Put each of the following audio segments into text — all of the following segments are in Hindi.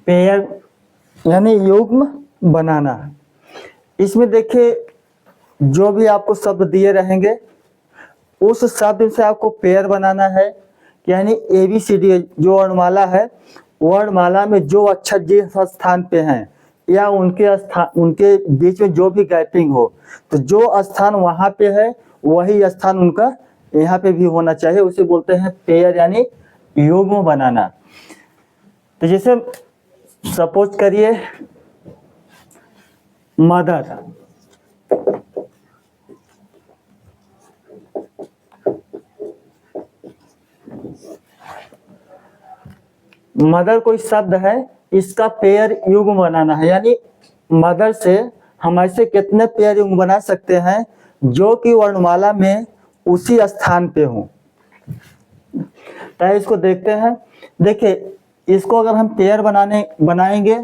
पेयर यानी युग्म बनाना। इसमें देखिए जो भी आपको शब्द दिए रहेंगे उस शब्द से आपको पेयर बनाना है। यानी ABCD जो वर्णमाला है, वर्णमाला में जो अक्षर जिस स्थान पे हैं या उनके बीच में जो भी गैपिंग हो, तो जो स्थान वहां पे है वही स्थान उनका यहाँ पे भी होना चाहिए। उसे बोलते हैं पेयर यानी युग्म बनाना। तो जैसे सपोज करिए मदर, मदर कोई शब्द है, इसका पेयर युग्म बनाना है। यानी मदर से हम ऐसे कितने पेयर युग्म बना सकते हैं जो कि वर्णमाला में उसी स्थान पे हो। तो इसको देखते हैं। देखिए इसको अगर हम पेयर बनाएंगे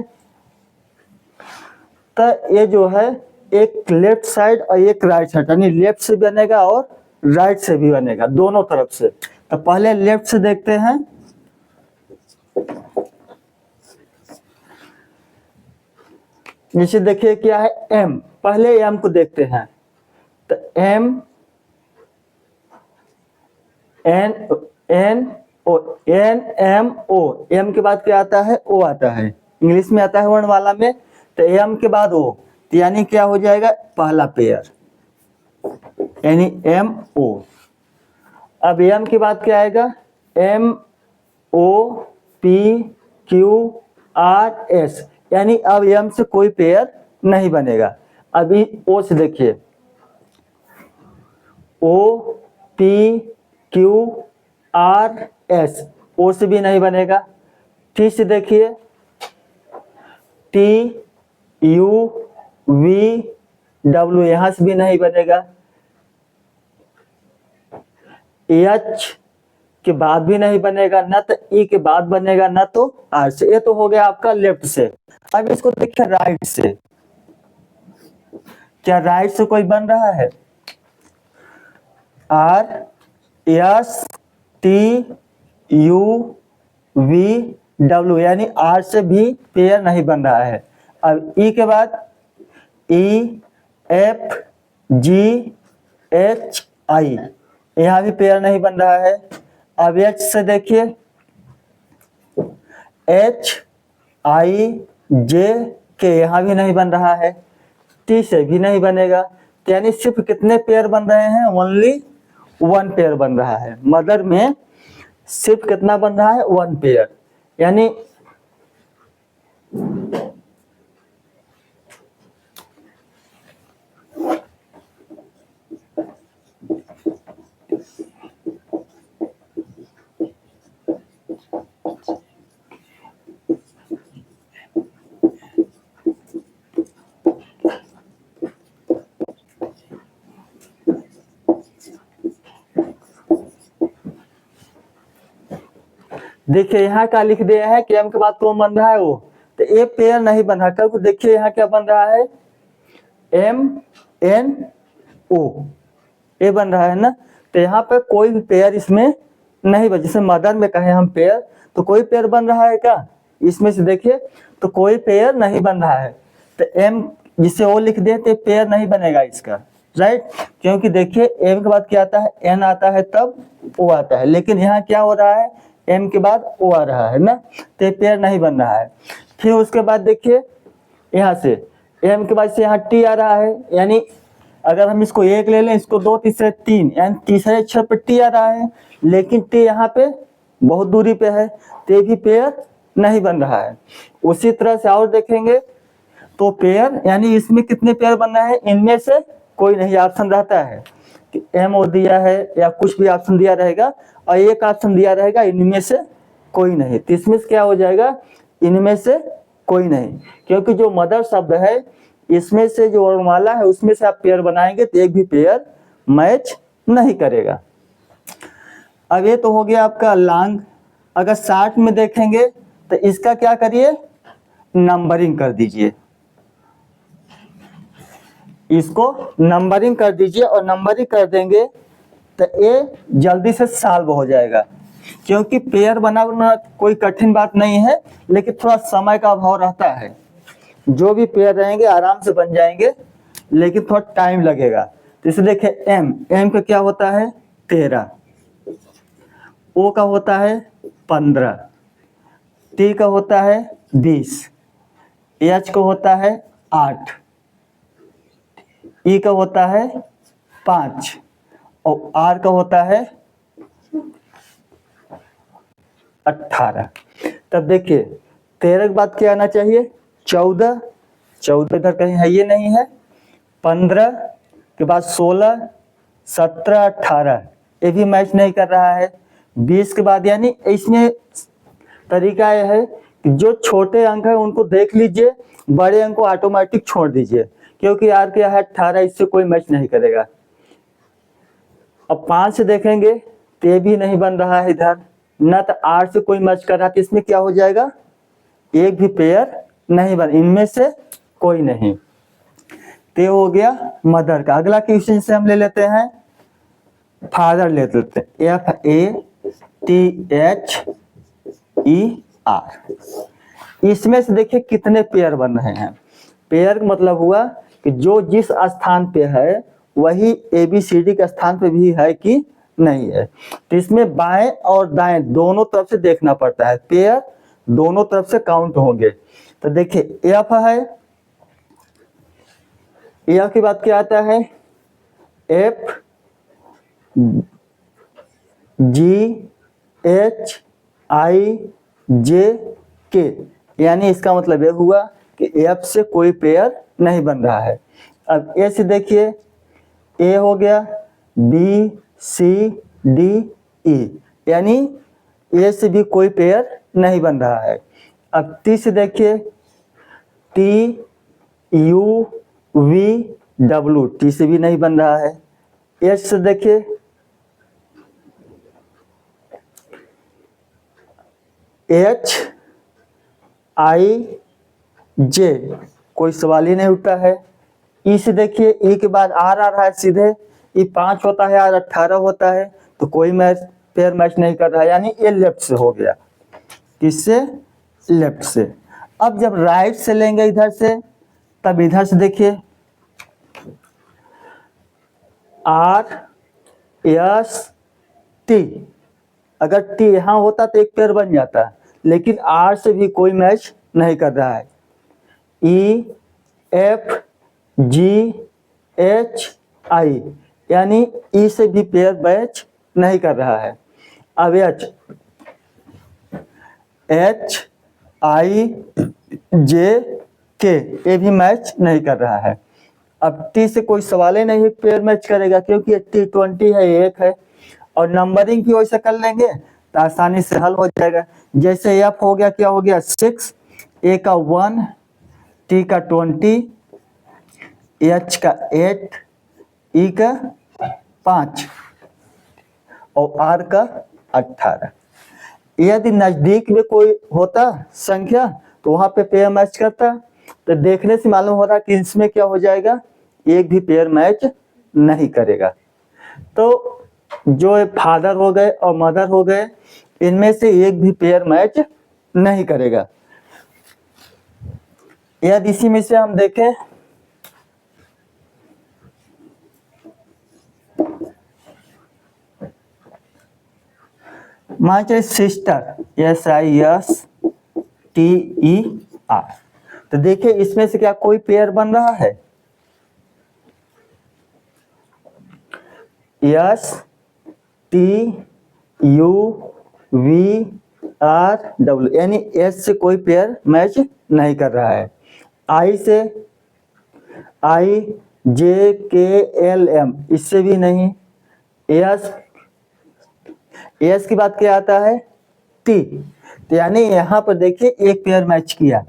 तो ये जो है एक लेफ्ट साइड और एक राइट साइड, यानी लेफ्ट से बनेगा और राइट से भी बनेगा, दोनों तरफ से। तो पहले लेफ्ट से देखते हैं। नीचे देखिए क्या है, एम। पहले एम को देखते हैं। तो M N N O, N M O, M के बाद क्या आता है, ओ आता है। इंग्लिश में आता है वर्णमाला में। तो एम के बाद ओ, यानी क्या हो जाएगा, पहला पेयर, यानी एम ओ। अब एम के बाद क्या आएगा, M O P Q R S, यानी अब एम से कोई पेयर नहीं बनेगा। अभी ओ से देखिए, O P Q R S, O से भी नहीं बनेगा। टी से देखिए, टी यू वी डब्ल्यू, यहां से भी नहीं बनेगा। एच के बाद भी नहीं बनेगा, न तो ई के बाद बनेगा न तो आर से। ये तो हो गया आपका लेफ्ट से। अब इसको देखिए राइट से, क्या राइट से कोई बन रहा है, R S T U V W, यानी आर से भी पेयर नहीं बन रहा है। अब ई के बाद ई एफ जी एच आई, यहां भी पेयर नहीं बन रहा है। अब एच से देखिए, एच आई जे के, यहां भी नहीं बन रहा है। टी से भी नहीं बनेगा। तो यानी सिर्फ कितने पेयर बन रहे हैं, ओनली वन पेयर बन रहा है। मदर में सिर्फ कितना बन रहा है, वन पेयर। यानी देखिए यहाँ क्या लिख दिया है कि एम के बाद कौन बन रहा है, वो। तो ए पेयर नहीं बन रहा। क्योंकि देखिए यहाँ क्या बन रहा है, एम एन ओ, ए बन रहा है ना। तो यहाँ पे कोई भी पेयर इसमें नहीं बन। जैसे मदर में कहें हम पेयर, तो कोई पेयर बन रहा है क्या इसमें से, देखिए तो कोई पेयर नहीं बन रहा है। तो एम जिसे ओ लिख दे तो पेयर नहीं बनेगा इसका, राइट। क्योंकि देखिए एम के बाद क्या आता है, एन आता है तब ओ आता है। लेकिन यहाँ क्या हो रहा है, एम के बाद ओ आ रहा है ना, तो पेयर नहीं बन रहा है। फिर उसके बाद देखिए यहाँ से एम के बाद से यहाँ टी आ रहा है। यानी अगर हम इसको एक ले लें, इसको दो, तीसरे तीन, यानी तीसरे अक्षर पे टी आ रहा है। लेकिन टी यहाँ पे बहुत दूरी पे है, तो ये भी पेयर नहीं बन रहा है। उसी तरह से और देखेंगे तो पेयर, यानी इसमें कितने पेयर बन रहे हैं, इनमें से कोई नहीं। ऑप्शन रहता है कि एम ओ दिया है या कुछ भी ऑप्शन दिया रहेगा, और एक ऑप्शन दिया रहेगा इनमें से कोई नहीं। तो इसमें से क्या हो जाएगा, इनमें से कोई नहीं। क्योंकि जो मदर शब्द है इसमें से जो वर्णमाला है उसमें से आप पेयर बनाएंगे तो एक भी पेयर मैच नहीं करेगा। अब ये तो हो गया आपका लॉन्ग। अगर शॉर्ट में देखेंगे तो इसका क्या करिए, नंबरिंग कर दीजिए। इसको नंबरिंग कर दीजिए, और नंबरिंग कर देंगे तो ये जल्दी से सॉल्व हो जाएगा। क्योंकि पेयर बनाना कोई कठिन बात नहीं है, लेकिन थोड़ा समय का अभाव रहता है। जो भी पेयर रहेंगे आराम से बन जाएंगे, लेकिन थोड़ा टाइम लगेगा। तो इसे देखें, एम का क्या होता है 13, ओ का होता है 15, टी का होता है 20, एच का होता है 8, ई का होता है 5 और आर का होता है 18। तब देखिए 13 के बाद क्या आना चाहिए 14, 14 इधर कहीं है, ये नहीं है। 15 के बाद 16, 17, 18 ये भी मैच नहीं कर रहा है। 20 के बाद, यानी इसमें तरीका यह है कि जो छोटे अंक है उनको देख लीजिए, बड़े अंक को ऑटोमेटिक छोड़ दीजिए, क्योंकि यार क्या है 18, इससे कोई मैच नहीं करेगा। अब 5 से देखेंगे तो ये भी नहीं बन रहा है इधर, न तो 8 से कोई मैच कर रहा है, तो इसमें क्या हो जाएगा, एक भी पेयर नहीं बन, इनमें से कोई नहीं। तो हो गया मदर का। अगला क्वेश्चन से हम ले लेते हैं फादर, ले लेते हैं FATHER। इसमें से देखिए कितने पेयर बन रहे हैं। पेयर का मतलब हुआ कि जो जिस स्थान पे है वही ABCD के स्थान पे भी है कि नहीं है। तो इसमें बाएं और दाएं दोनों तरफ से देखना पड़ता है, पेयर दोनों तरफ से काउंट होंगे। तो देखिए F है, F की बात क्या आता है FGH IJK, यानी इसका मतलब यह हुआ कि F से कोई पेयर नहीं बन रहा है। अब A से देखिए, A हो गया, B C D E, यानी A से भी कोई पेयर नहीं बन रहा है। अब T से देखिए, T U V W, T से भी नहीं बन रहा है। H से देखिए, H I J, कोई सवाल ही नहीं उठता है। E से देखिए, E के बाद R आ रहा है सीधे, E 5 होता है और 18 होता है, तो कोई पेयर मैच नहीं कर रहा है, यानी ये लेफ्ट से हो गया। किससे, लेफ्ट से। अब जब राइट से लेंगे इधर से, तब इधर से देखिए RST, अगर T यहाँ होता तो एक पेयर बन जाता, लेकिन R से भी कोई मैच नहीं कर रहा है। EFGHI, यानी E से भी पेयर मैच नहीं कर रहा है। अब HIJK, ये भी मैच नहीं कर रहा है। अब T से कोई सवाल ही नहीं पेयर मैच करेगा, क्योंकि T20 है, एक है, और नंबरिंग भी वैसे कर लेंगे तो आसानी से हल हो जाएगा। जैसे F हो गया, क्या हो गया 6, A का 1, T का 20, H का 8, E का 5 और R का 18। यदि नजदीक में कोई होता संख्या तो वहां पे पेयर मैच करता। तो देखने से मालूम हो रहा कि इसमें क्या हो जाएगा, एक भी पेयर मैच नहीं करेगा। तो जो फादर हो गए और मदर हो गए, इनमें से एक भी पेयर मैच नहीं करेगा। यदि इसी में से हम देखें, मान चलिए सिस्टर, SISTER, तो देखिए इसमें से क्या कोई पेयर बन रहा है, STUVRW, यानी S से कोई पेयर मैच नहीं कर रहा है। I से IJKLM, इससे भी नहीं। S की बात क्या आता है T, तो यानी यहां पर देखिए एक पेयर मैच किया,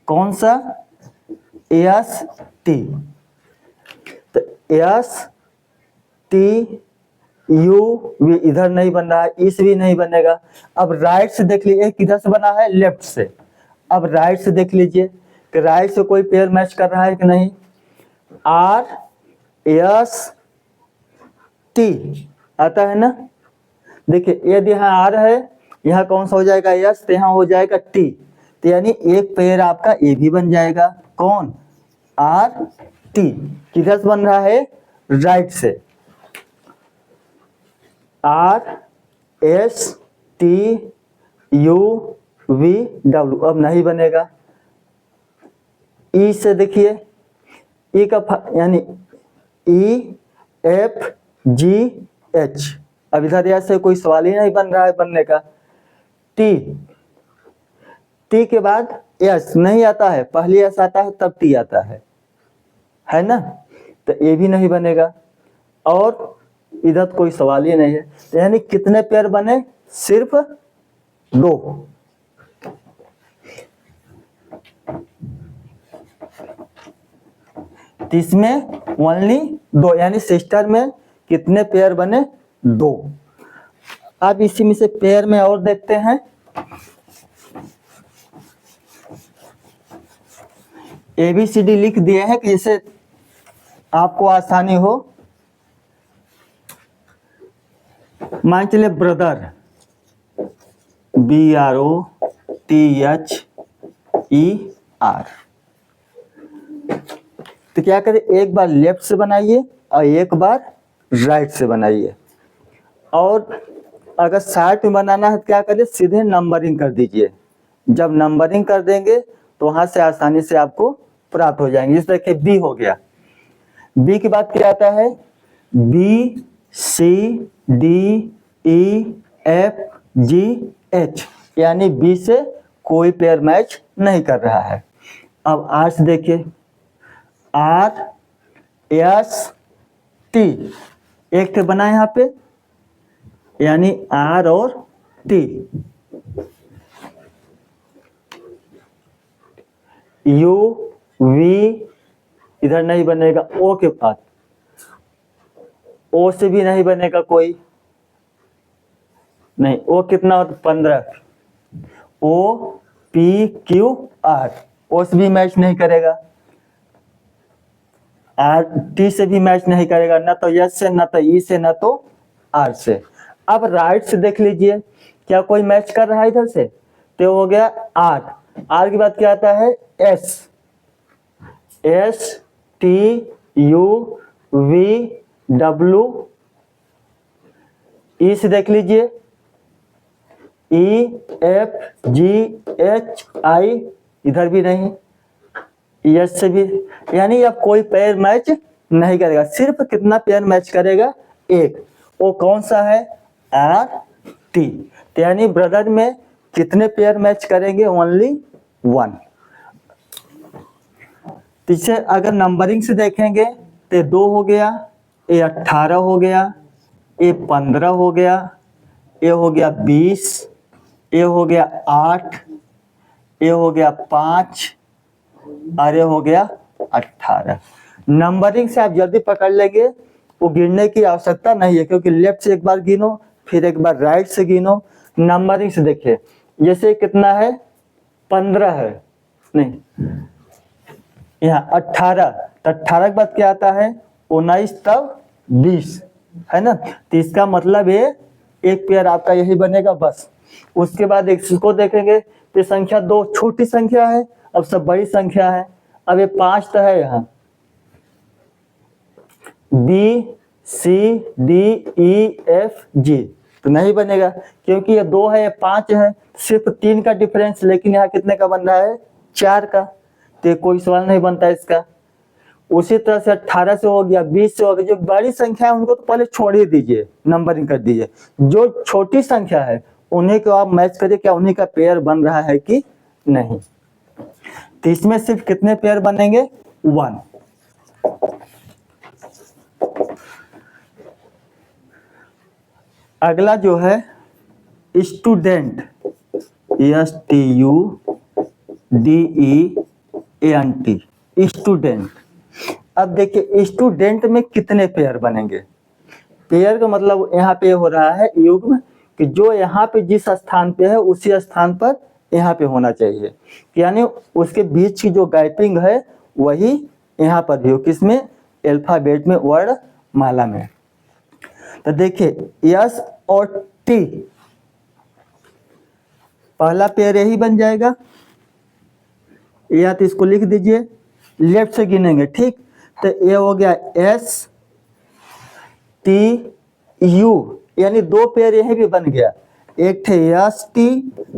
कौन सा ST, तो STUV इधर नहीं बन रहा है, इस भी नहीं बनेगा। अब राइट से देख लीजिए, किधर से बना है लेफ्ट से। अब राइट से देख लीजिए कि राइट से कोई पेयर मैच कर रहा है कि नहीं। RST आता है ना, देखिए यदि यहाँ आर है, यहाँ कौन सा हो जाएगा यस, तो यहाँ हो जाएगा टी, तो यानी एक पेयर आपका ए भी बन जाएगा। कौन? R T. किधर से बन रहा है? राइट से। R S T U V W, अब नहीं बनेगा। ई से देखिए, ई का यानी ई एफ जी एच, अब इधर ऐसे कोई सवाल ही नहीं बन रहा है बनने का। टी, टी के बाद एस नहीं आता है, पहले एस आता है तब टी आता है ना, तो ये भी नहीं बनेगा। और इधर कोई सवाल ही नहीं है, तो यानी कितने पेयर बने? सिर्फ 2। इसमें ओनली 2, यानी सिस्टर में कितने पेयर बने? 2। अब इसी में से पेयर में और देखते हैं। ABCD लिख दिए हैं कि जिससे आपको आसानी हो। मान चलिए ब्रदर, BROTHER, तो क्या करें, एक बार लेफ्ट से बनाइए और एक बार राइट से बनाइए। और अगर साइड में बनाना है तो क्या करिए, सीधे नंबरिंग कर दीजिए। जब नंबरिंग कर देंगे तो वहां से आसानी से आपको प्राप्त हो जाएंगे। इस तरह के बी हो गया, बी के बाद क्या आता है? B C D E F G H, यानी बी से कोई पेयर मैच नहीं कर रहा है। अब आर से देखिए, आर एस टी, एक तो बना यहाँ पे, यानी आर और टी। यू वी इधर नहीं बनेगा, ओ के बाद, ओ से भी नहीं बनेगा कोई, नहीं, ओ कितना होता? 15। ओ पी क्यू आर, ओ से भी मैच नहीं करेगा, आर टी से भी मैच नहीं करेगा, ना तो एस से, ना तो ई से, ना तो आर से। अब राइट से देख लीजिए, क्या कोई मैच कर रहा है इधर से? तो हो गया आर, आर के बाद क्या आता है? S, S T U V W. E से देख लीजिए, ई एफ जी एच आई, इधर भी नहीं, यस से भी, यानी अब कोई पेयर मैच नहीं करेगा। सिर्फ कितना पेयर मैच करेगा? एक। वो कौन सा है? R T. तो यानी ब्रदर में कितने पेयर मैच करेंगे? ओनली 1। पीछे अगर नंबरिंग से देखेंगे तो 2 हो गया, ये 18 हो गया, ये 15 हो गया, ये हो गया 20, ये हो गया 8, ये हो गया 5, और ये हो गया 18। नंबरिंग से आप जल्दी पकड़ लेंगे, वो गिनने की आवश्यकता नहीं है, क्योंकि लेफ्ट से एक बार गिनो, फिर एक बार राइट से गिनो। नंबरिंग से देखिए, जैसे कितना है? 15 है, नहीं, यहाँ 18, तो 18 के बाद क्या आता है? 19, तब 20, है ना। तो इसका मतलब ये एक पेयर आपका यही बनेगा बस। उसके बाद इसको देखेंगे तो संख्या 2 छोटी संख्या है, अब सब बड़ी संख्या है। अब ये 5 तो है यहाँ, B C D E F G, तो नहीं बनेगा, क्योंकि ये 2 है, ये 5 है, सिर्फ 3 का डिफरेंस, लेकिन यहाँ कितने का बन रहा है? 4 का, तो कोई सवाल नहीं बनता इसका। उसी तरह से 18 से हो गया, 20 से हो गया। जो बड़ी संख्या है उनको तो पहले छोड़ ही दीजिए, नंबरिंग कर दीजिए। जो छोटी संख्या है उन्हीं को आप मैच करिए, क्या उन्हीं का पेयर बन रहा है कि नहीं। तो इसमें सिर्फ कितने पेयर बनेंगे? 1। अगला जो है स्टूडेंट, STUDENT, स्टूडेंट। अब देखिए स्टूडेंट में कितने पेयर बनेंगे? पेयर का मतलब यहाँ पे हो रहा है युग्म, कि जो यहाँ पे जिस स्थान पे है उसी स्थान पर यहाँ पे होना चाहिए, यानी उसके बीच की जो गैपिंग है वही यहाँ पर भी हो, किसमें? अल्फाबेट में, वर्ड माला में। तो देखिए यस और टी, पहला पेयर यही बन जाएगा, या तो इसको लिख दीजिए, लेफ्ट से गिनेंगे, ठीक। तो ये हो गया एस टी यू, यानी दो पेयर यही भी बन गया, एक थे एस टी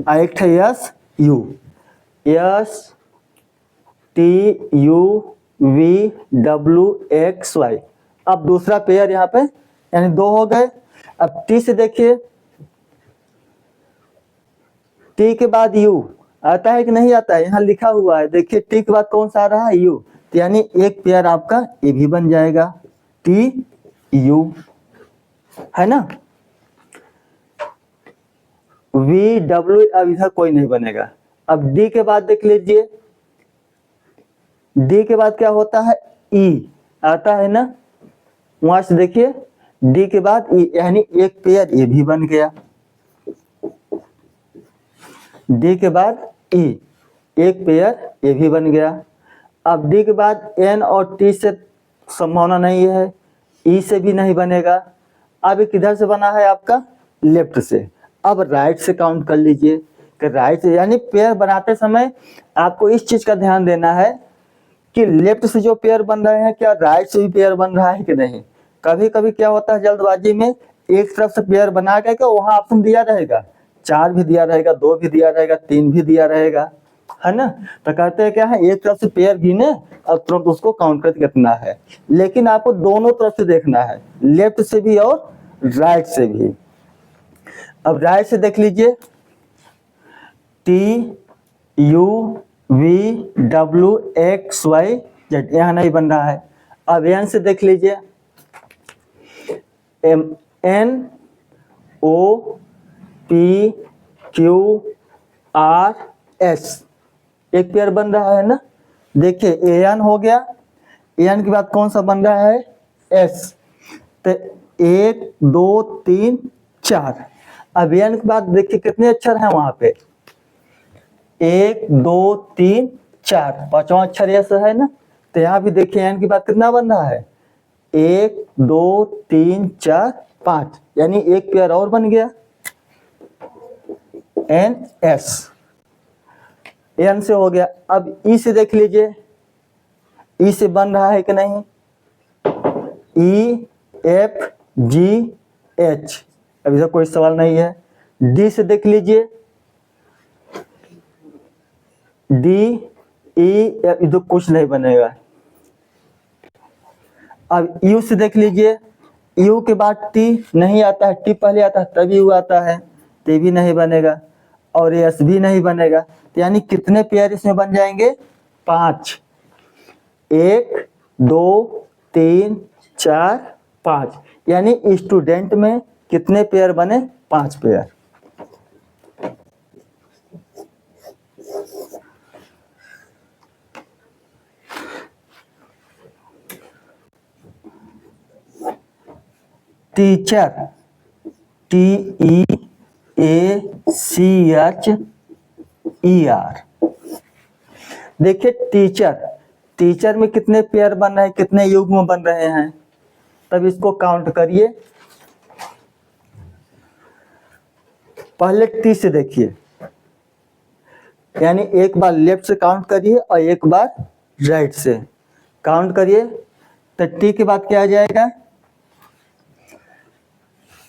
और एक थे S U, S T U V W X Y. अब दूसरा पेयर यहाँ पे यानी दो हो गए। अब टी से देखिए, टी के बाद यू आता है कि नहीं आता है, यहाँ लिखा हुआ है, देखिए टी के बाद कौन सा आ रहा है, यू, तो यानी एक पेयर आपका ये भी बन जाएगा, टी यू, है ना। वी डब्ल्यू अब इधर कोई नहीं बनेगा। अब डी के बाद देख लीजिए, डी के बाद क्या होता है, ई आता है ना, वहां से देखिए डी के बाद ई, यानी एक पेयर ये भी बन गया, डी के बाद ई, एक पेयर ये भी बन गया। अब डी के बाद एन और टी से संभावना नहीं है, ई से भी नहीं बनेगा। अब ये किधर से बना है आपका, लेफ्ट से। अब राइट से काउंट कर लीजिए कि राइट से, यानी पेयर बनाते समय आपको इस चीज का ध्यान देना है कि लेफ्ट से जो पेयर बन रहे हैं क्या राइट से भी पेयर बन रहा है कि नहीं। कभी कभी क्या होता है जल्दबाजी में एक तरफ से पेयर बना के वहां ऑप्शन दिया रहेगा, 4 भी दिया रहेगा, 2 भी दिया रहेगा, 3 भी दिया रहेगा, है ना। तो कहते हैं क्या है, एक तरफ से पेयर गिने और तुरंत उसको काउंट करके कितना है, लेकिन आपको दोनों तरफ से देखना है, लेफ्ट से भी और राइट से भी। अब राइट से देख लीजिए, T U V W X Y Z, यहाँ नहीं बन रहा है। अब एन से देख लीजिए, N O P Q R S, एक पेयर बन रहा है ना। देखिए ए एन हो गया, एन के बाद कौन सा बन रहा है, एस, तो 1 2 3 4। अब एन के बाद देखिए कितने अक्षर हैं वहां पे, 1 2 3 4, पांचवा अक्षर एस है ना। तो यहाँ भी देखिए एन के बाद कितना बन रहा है, 1 2 3 4 5, यानी एक पेयर और बन गया, एन एस, एन से हो गया। अब ई से देख लीजिए, ई से बन रहा है कि नहीं, ई एफ जी एच, अभी तक कोई सवाल नहीं है। डी से देख लीजिए, डी ई, इधर कुछ नहीं बनेगा। अब यू से देख लीजिए, यू के बाद टी नहीं आता है, टी पहले आता है तभी यू आता है, ते भी नहीं बनेगा, और एस भी नहीं बनेगा। तो यानी कितने पेयर इसमें बन जाएंगे, 5, 1 2 3 4 5, यानी स्टूडेंट में कितने पेयर बने, 5 पेयर। टीचर, टी ई ए सी एच ई आर, देखिए टीचर, टीचर में कितने पेयर बन रहे हैं, कितने युग्म बन रहे हैं, तब इसको काउंट करिए। पहले टी से देखिए, यानी एक बार लेफ्ट से काउंट करिए और एक बार राइट से काउंट करिए। तो टी के बाद क्या आ जाएगा,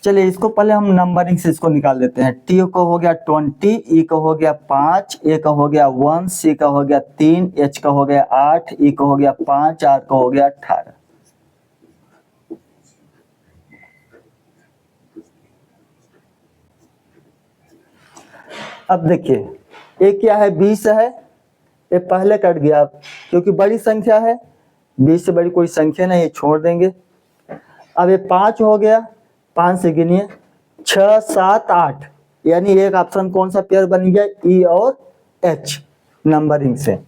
चलिए इसको पहले हम नंबरिंग से इसको निकाल देते हैं। टी को हो गया 20, ई का हो गया 5, ए का हो गया 1, सी का हो गया 3, एच का हो गया 8, ई का हो गया 5, आर का हो गया 18। अब देखिए ये क्या है, 20 है, ये पहले कट गया क्योंकि बड़ी संख्या है, 20 से बड़ी कोई संख्या नहीं, छोड़ देंगे। अब ये 5 हो गया, 5 से गिनिए, 6 7 8, यानी एक ऑप्शन कौन सा पेयर बन गया, ई और एच नंबरिंग से,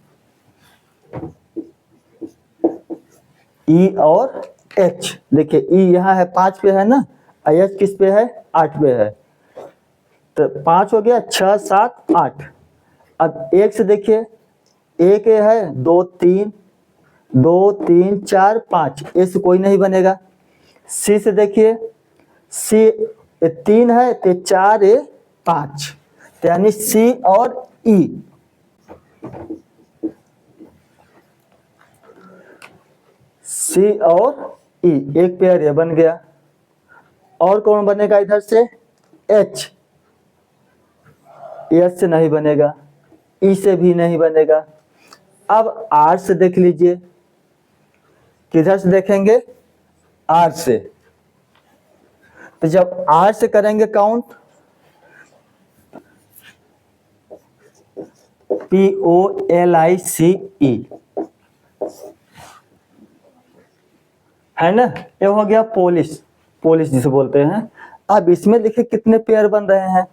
ई और एच। देखिए ई यहाँ है 5 पे है ना, एच किस पे है, 8 पे है, तो 5 हो गया, 6 7 8। अब एक से देखिए, एक है 2 3 2 3 4 5, ए से कोई नहीं बनेगा। सी से देखिए, सी ये 3 है, तो 4 ये 5, तो यानी सी और ई। सी और ई एक पेयर ये बन गया। और कौन बनेगा इधर से? एच। एच से नहीं बनेगा, ई से भी नहीं बनेगा। अब आर से देख लीजिए, किधर से देखेंगे? आर से। तो जब आर से करेंगे काउंट, POLICE है ना, ये हो गया पोलिश, पोलिश जिसे बोलते हैं। अब इसमें देखिए कितने पेयर बन रहे हैं,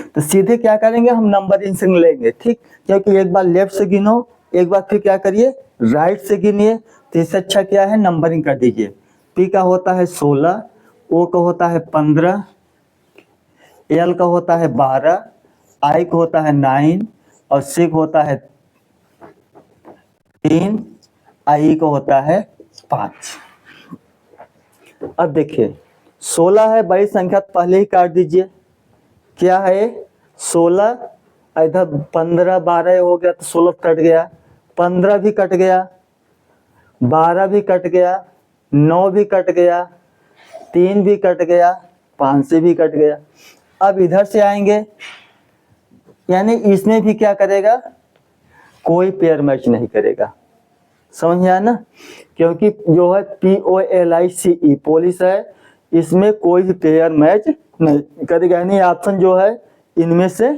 तो सीधे क्या करेंगे हम? नंबरिंग से लेंगे, ठीक, क्योंकि एक बार लेफ्ट से गिनो, एक बार फिर क्या करिए राइट से गिनिए, तो इससे अच्छा क्या है नंबरिंग कर दीजिए। पी का होता है 16, ओ का होता है 15, एल का होता है 12, आई का होता है 9 और सी का होता है 3, आई का होता है 5। अब देखिए 16 है बड़ी संख्या, तो पहले ही काट दीजिए। क्या है 16, इधर 15 12 हो गया, तो 16 कट गया, 15 भी कट गया, 12 भी कट गया, 9 भी कट गया, 3 भी कट गया, 5 से भी कट गया। अब इधर से आएंगे, यानी इसमें भी क्या करेगा? कोई पेयर मैच नहीं करेगा। समझ में आया ना? क्योंकि जो है POLICE पोलिश है, इसमें कोई भी पेयर मैच नहीं करेगा, यानी ऑप्शन जो है इनमें से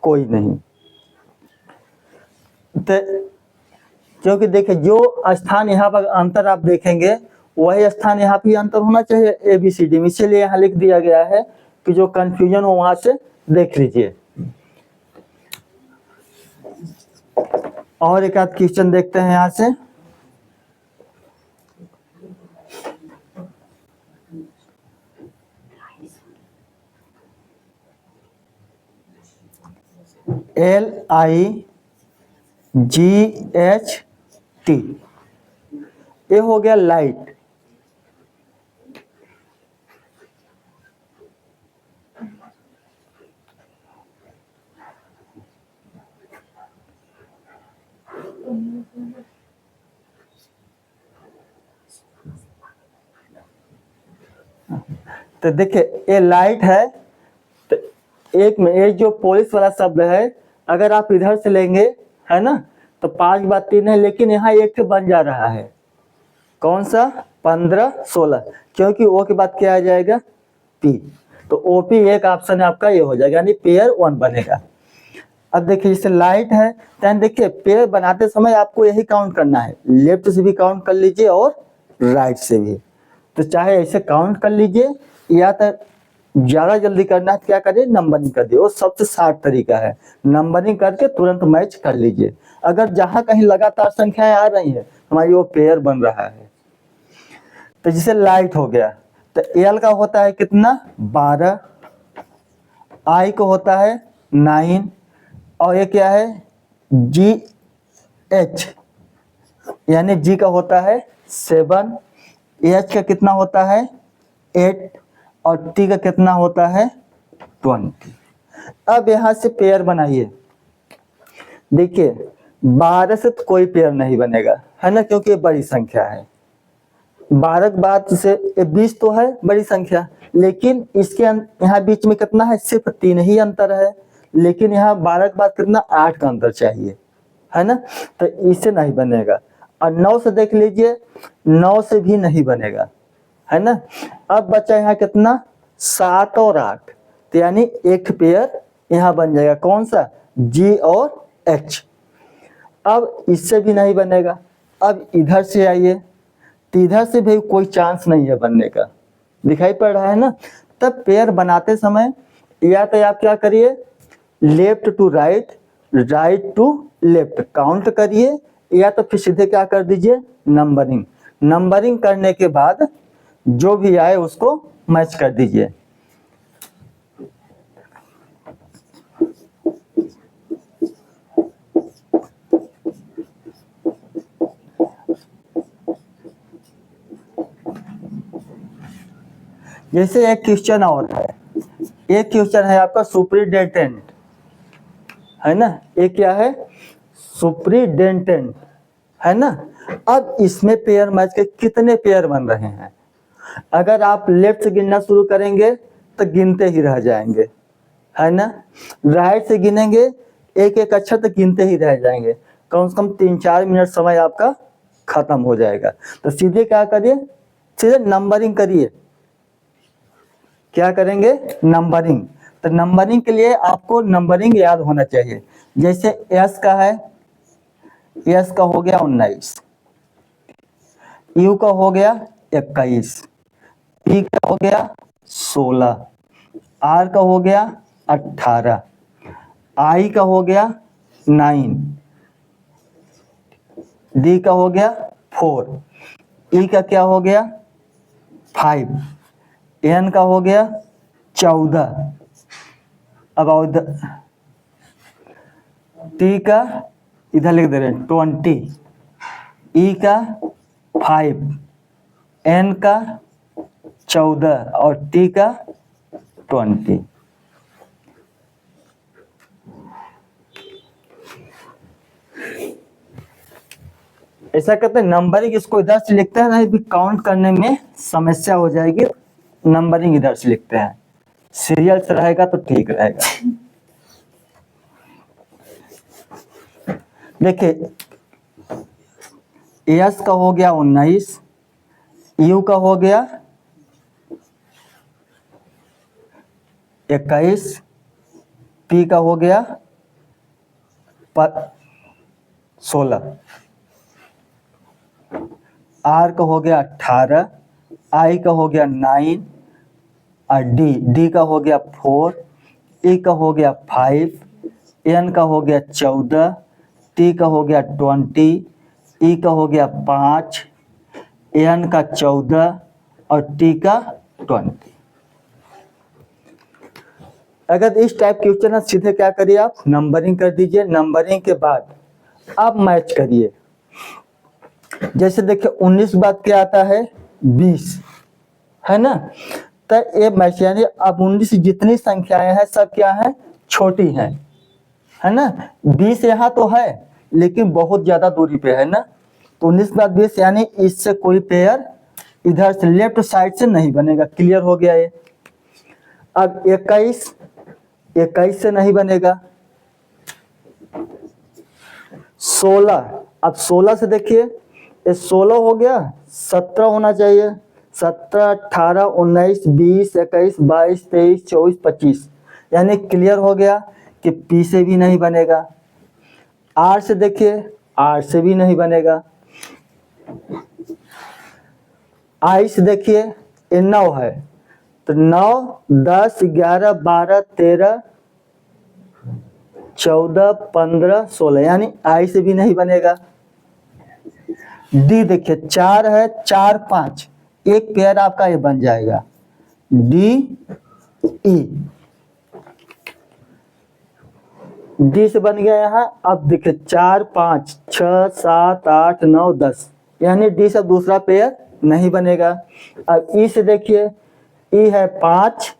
कोई नहीं। तो क्योंकि देखिए जो स्थान यहाँ पर अंतर आप देखेंगे, वही स्थान यहाँ भी अंतर होना चाहिए ABCD में, इसीलिए यहाँ लिख दिया गया है कि जो कंफ्यूजन हो वहां से देख लीजिए। और एक आध क्वेश्चन देखते हैं यहाँ से। LIGHT, ये हो गया लाइट। तो देखिए ये लाइट है, तो एक में ये जो पोलिश वाला शब्द है, अगर आप इधर से लेंगे है ना, तो 5 बार 3 है, लेकिन यहाँ एक बन जा रहा है। कौन सा? 15 16, क्योंकि ओ के बाद क्या आ जाएगा? P, तो OP एक ऑप्शन आपका ये हो जाएगा, यानी पेयर 1 बनेगा। अब देखिए जैसे लाइट है, तो देखिए पेयर बनाते समय आपको यही काउंट करना है, लेफ्ट से भी काउंट कर लीजिए और राइट से भी। तो चाहे ऐसे काउंट कर लीजिए, या तो ज्यादा जल्दी करना है तो क्या करिए नंबरिंग कर दिए, वो सबसे शार्ट तरीका है। नंबरिंग करके तुरंत मैच कर लीजिए। अगर जहां कहीं लगातार संख्याएं आ रही हैं, हमारी वो पेयर बन रहा है। तो जैसे लाइट हो गया, तो एल का होता है कितना? 12, आई को होता है 9, और ये क्या है? GH, यानी G का होता है 7, H का कितना होता है? 8, और T का कितना होता है? 20। अब यहां से पेयर बनाइए। देखिए 12 से तो कोई पेयर नहीं बनेगा, है ना, क्योंकि ये बड़ी संख्या है। 12 के बाद से 20 तो है बड़ी संख्या, लेकिन इसके यहाँ बीच में कितना है? सिर्फ 3 ही अंतर है, लेकिन यहाँ 12 के बाद कितना? 8 का अंतर चाहिए, है ना, तो इससे नहीं बनेगा। और 9 से देख लीजिए, 9 से भी नहीं बनेगा, है ना। अब बचा यहाँ कितना? 7 और 8, तो यानी एक पेयर यहाँ बन जाएगा। कौन सा? G और H। अब इससे भी नहीं बनेगा। अब इधर से आइए, तो इधर से भी कोई चांस नहीं है बनने का, दिखाई पड़ रहा है ना। तब पेयर बनाते समय या तो आप क्या करिए, left to right, right to left count करिए, या तो फिर सीधे क्या कर दीजिए नंबरिंग। नंबरिंग करने के बाद जो भी आए उसको मैच कर दीजिए। जैसे एक क्वेश्चन और है, एक क्वेश्चन है आपका सुपरिटेंडेंट, है ना, एक क्या है, सुपरिटेंडेंट, है ना। अब इसमें पेयर मैच के कितने पेयर बन रहे हैं, अगर आप लेफ्ट से गिनना शुरू करेंगे तो गिनते ही रह जाएंगे, है ना। राइट से गिनेंगे एक एक अक्षर तो गिनते ही रह जाएंगे, कम से कम 3-4 मिनट समय आपका खत्म हो जाएगा। तो सीधे क्या करिए, सीधे नंबरिंग करिए। क्या करेंगे, नंबरिंग। तो नंबरिंग के लिए आपको नंबरिंग याद होना चाहिए। जैसे एस का है, एस का हो गया 19, यू का हो गया 21, पी का हो गया 16, आर का हो गया 18, आई का हो गया 9, डी का हो गया 4, ई का क्या हो गया 5, एन का हो गया 14, अब टी का इधर लिख दे रहे हैं 20, ई का 5, एन का 14 और टी का 20। ऐसा करते हैं, नंबरिंग इसको इधर से लिखते हैं, नहीं भी काउंट करने में समस्या हो जाएगी, नंबरिंग इधर से लिखते हैं, सीरियल से रहेगा तो ठीक रहेगा। देखिए एस का हो गया 19, यू का हो गया 21, पी का हो गया 16, आर का हो गया 18, आई का हो गया 9 और डी का हो गया 4, ई का हो गया 5, एन का हो गया 14, टी का हो गया 20, ई का हो गया 5, एन का 14 और टी का 20। अगर इस टाइप के क्वेश्चन है, सीधे क्या करिए आप नंबरिंग कर दीजिए। नंबरिंग के बाद आप मैच करिए। जैसे देखिए 19 बाद क्या आता है 20, है ना। तो ये मैच यानी अब 19 जितनी संख्याएं हैं सब क्या है, छोटी हैं, है ना। 20 यहाँ तो है लेकिन बहुत ज्यादा दूरी पे है ना। तो 19 बाद 20 यानी इससे कोई पेयर इधर से लेफ्ट साइड से नहीं बनेगा। क्लियर हो गया ये। अब 21 से नहीं बनेगा। 16, अब 16 से देखिए ये 16 हो गया, 17 होना चाहिए। 17, 18, 19, 20, 21, 22, 23, 24, 25 यानी क्लियर हो गया कि पी से भी नहीं बनेगा। आर से देखिए, आर से भी नहीं बनेगा। आई से देखिए ये 9 है, तो 9, 10, 11, 12, 13, 14, 15, 16 यानी आई से भी नहीं बनेगा। डी देखिए 4 है, 4, 5 एक पेयर आपका ये बन जाएगा डी ई। डी से बन गया यहाँ। अब देखिए 4, 5, 6, 7, 8, 9, 10 यानी डी से दूसरा पेयर नहीं बनेगा। अब ई से देखिए, ई है 5,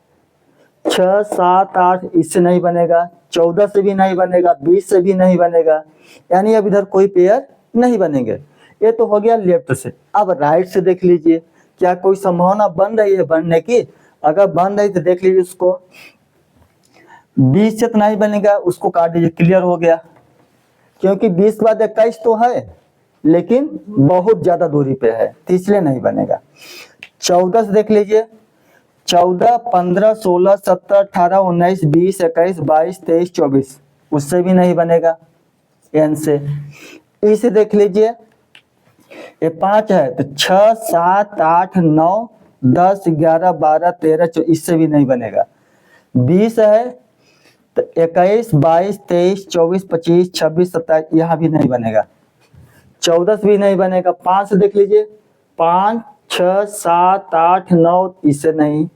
6, 7, 8 इससे नहीं बनेगा। 14 से भी नहीं बनेगा, 20 से भी नहीं बनेगा यानी अब इधर कोई पेयर नहीं बनेंगे। ये तो हो गया लेफ्ट से। अब राइट से देख लीजिए क्या कोई संभावना बन रही है बनने की। अगर बन रही तो देख लीजिए उसको। 20 से तो नहीं बनेगा, उसको काट दीजिए। क्लियर हो गया क्योंकि 20 के बाद 21 तो है लेकिन बहुत ज्यादा दूरी पे है तो इसलिए नहीं बनेगा। 14 से देख लीजिए। 14, 15, 16, 17, 18, 19, 20, 21, 22, 23, 24 उससे भी नहीं बनेगा एन से। ई से देख लीजिए ये 5 है तो 6, 7, 8, 9, 10, 11, 12, 13, 14 इससे भी नहीं बनेगा। 20 है तो 21, 22, 23, 24, 25, 26, 27 यहाँ भी नहीं बनेगा। 14 से भी नहीं बनेगा। 5 से देख लीजिए। 5, 6, 7, 8, 9 इससे नहीं।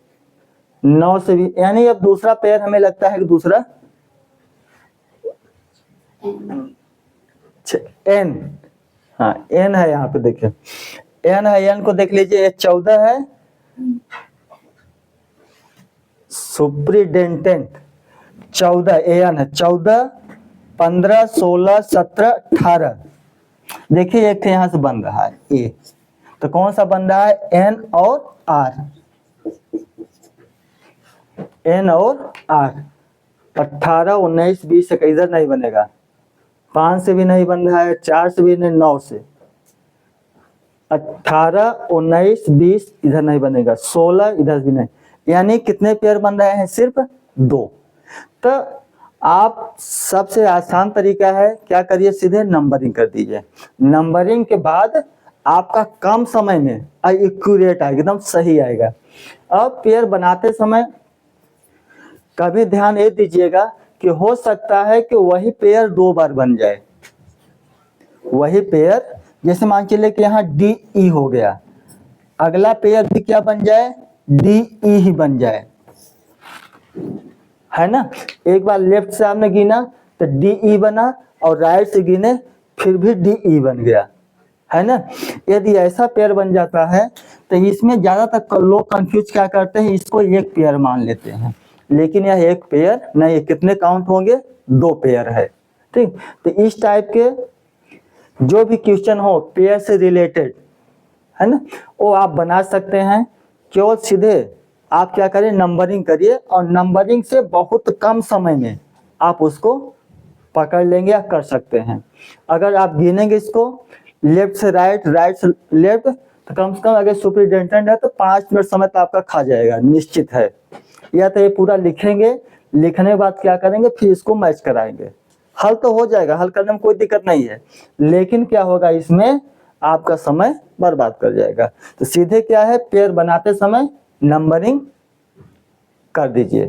9 से भी यानी अब दूसरा पेयर हमें लगता है कि दूसरा एन। हाँ एन है यहाँ पे देखिए, एन है। एन को देख लीजिए, 14 है सुप्रिटेंडेंट 14 एन है, 14 15 16 17 18। देखिए एक यहां से बन रहा है ए, तो कौन सा बन रहा है, एन और आर, एन और आर। 18 19 20 इधर नहीं बनेगा, 5 से भी नहीं बन रहा है, 4 से भी नहीं, 9 से। 18 19 20 इधर नहीं बनेगा, 16 इधर भी नहीं, यानी कितने पेयर बन रहे हैं, सिर्फ 2। तो आप सबसे आसान तरीका है, क्या करिए, सीधे नंबरिंग कर दीजिए। नंबरिंग के बाद आपका कम समय में एक्यूरेट आएगा, एकदम सही आएगा। अब पेयर बनाते समय कभी ध्यान ये दीजिएगा कि हो सकता है कि वही पेयर 2 बार बन जाए। वही पेयर, जैसे मान के चलिए कि यहाँ डी ई हो गया, अगला पेयर भी क्या बन जाए, डी ई ही बन जाए, है ना। एक बार लेफ्ट से आपने गिना तो डी ई बना, और राइट से गिने फिर भी डी ई बन गया, है ना। यदि ऐसा पेयर बन जाता है तो इसमें ज्यादातर लोग कंफ्यूज क्या करते हैं, इसको एक पेयर मान लेते हैं, लेकिन यह एक पेयर नहीं, कितने काउंट होंगे, 2 पेयर है, ठीक। तो इस टाइप के जो भी क्वेश्चन हो पेयर से रिलेटेड, है ना, वो आप बना सकते हैं। केवल सीधे आप क्या करें, नंबरिंग करिए, और नंबरिंग से बहुत कम समय में आप उसको पकड़ लेंगे या कर सकते हैं। अगर आप गिनेंगे इसको लेफ्ट से राइट, राइट से लेफ्ट, तो कम से कम अगर सुपरिटेंडेंट है तो 5 मिनट समय तो आपका खा जाएगा, निश्चित है। या तो ये पूरा लिखेंगे, लिखने के बाद क्या करेंगे, फिर इसको मैच कराएंगे, हल तो हो जाएगा, हल करने में कोई दिक्कत नहीं है, लेकिन क्या होगा, इसमें आपका समय बर्बाद कर जाएगा। तो सीधे क्या है, पेयर बनाते समय नंबरिंग कर दीजिए।